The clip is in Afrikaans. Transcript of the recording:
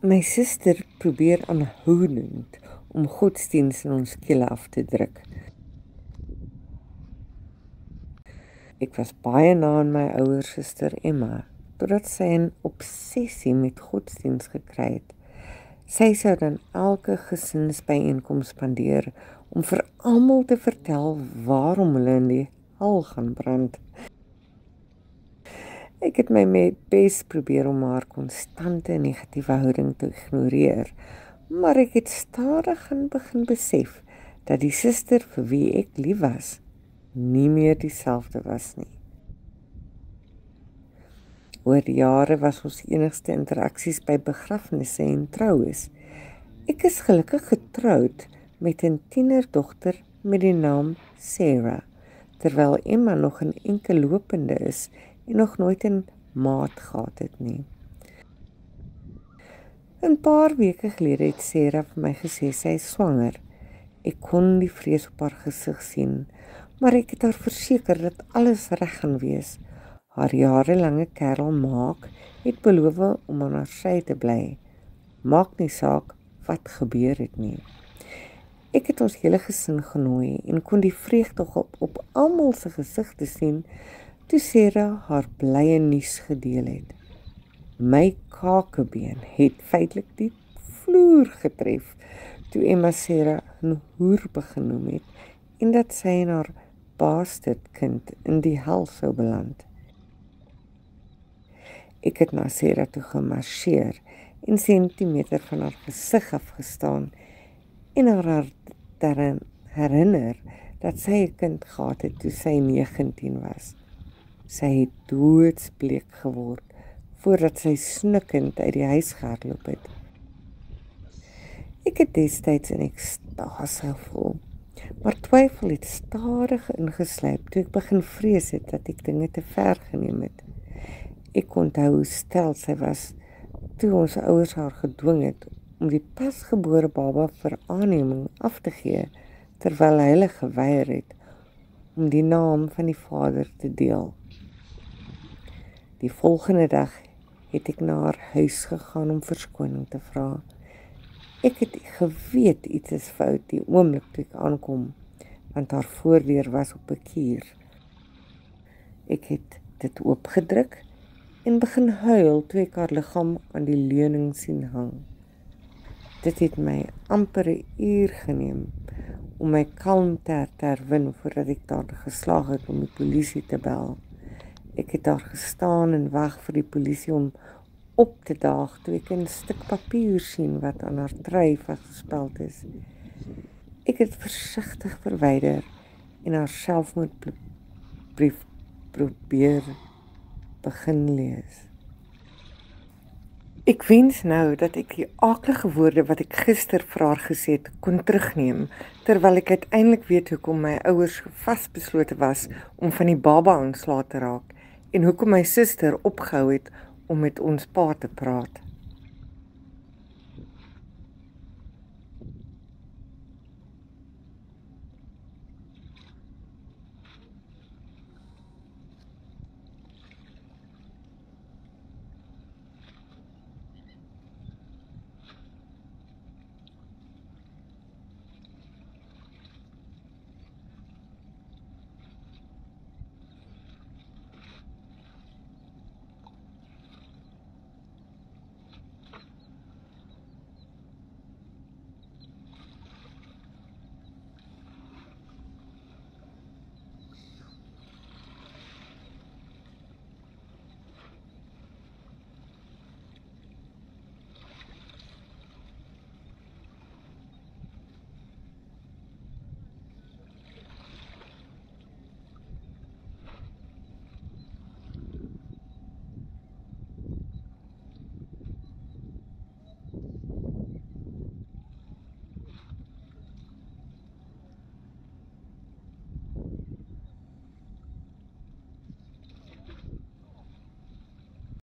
My suster probeer aanhoudend om godsdienst in ons kele af te druk. Ek was baie na aan my ouer suster Emma, totdat sy 'n obsessie met godsdienst gekry het. Sy sou dan elke gesinsbyeenkoms spandeer om vir almal te vertel waarom hulle in die hel gaan brand. Ek het my bes probeer om haar konstante negatiewe houding te ignoreer, maar ek het stadig gaan begin besef dat die suster vir wie ek lief was, nie meer dieselfde was nie. Oor die jare was ons enigste interaksies by begrafnisse en troues. Ek is gelukkig getroud met 'n tienerdogter met die naam Sarah, terwyl Emma nog 'n enkel lopende is en nog nooit 'n maat gehad het nie. 'n paar weke gelede het Sarah vir my gesê sy is swanger. Ek kon die vrees op haar gesig sien, maar ek het haar verseker dat alles reg gaan wees. Haar jarelange kerel Mark het beloof om aan haar sy te bly. Maak nie saak wat gebeur het nie. Ek het ons hele gesin genooi en kon die vreugde op almal se gesigte sien toe Sarah haar blye nuus gedeel het. My kakebeen het feitelik die vloer getref toe Emma Sarah 'n hoer begin het en dat sy en haar bastardkind in die hel sou beland. Ek het na Sarah toe gemarseer en sentimeter van haar gesig afgestaan en haar daaraan herinner dat sy 'n kind gehad het toe sy 19 was. Sy het doodsbleek geword voordat sy snikkend uit die huis gehardloop het. Ek het destyds in ekstase gevoel, maar twyfel het stadig ingeslyp toe ek begin vrees het dat ek dinge te ver geneem het. Ek onthou hoe stel sy was toe ons ouers haar gedwing het om die pasgebore baba vir aanneming af te gee, terwyl hulle geweier het om die naam van die vader te deel. Die volgende dag het ek na haar huis gegaan om verskoning te vra. Ek het geweet iets is fout die oomblik toe ek aankom, want haar voordeur was op 'n kier. Ek het dit oopgedruk en begin huil toe ek haar liggaam aan die leuning sien hang. Dit het my amper 'n uur geneem om my kalmte te herwin voordat ek daar geslaag het om die polisie te bel. Ek het daar gestaan en wag vir die polisie om op te daag toe ek 'n stuk papier sien wat aan haar trui vasgespeld is. Ek het versigtig verwyder en haar selfmoordbrief probeer begin lees. Ek wens nou dat ek die aaklige woorde wat ek gister vir haar gesê het kon terugneem, terwyl ek uiteindelik weet hoekom my ouers vasbeslote was om van die baba ontslae te raak en hoekom my suster opgehou het om met ons pa te praat.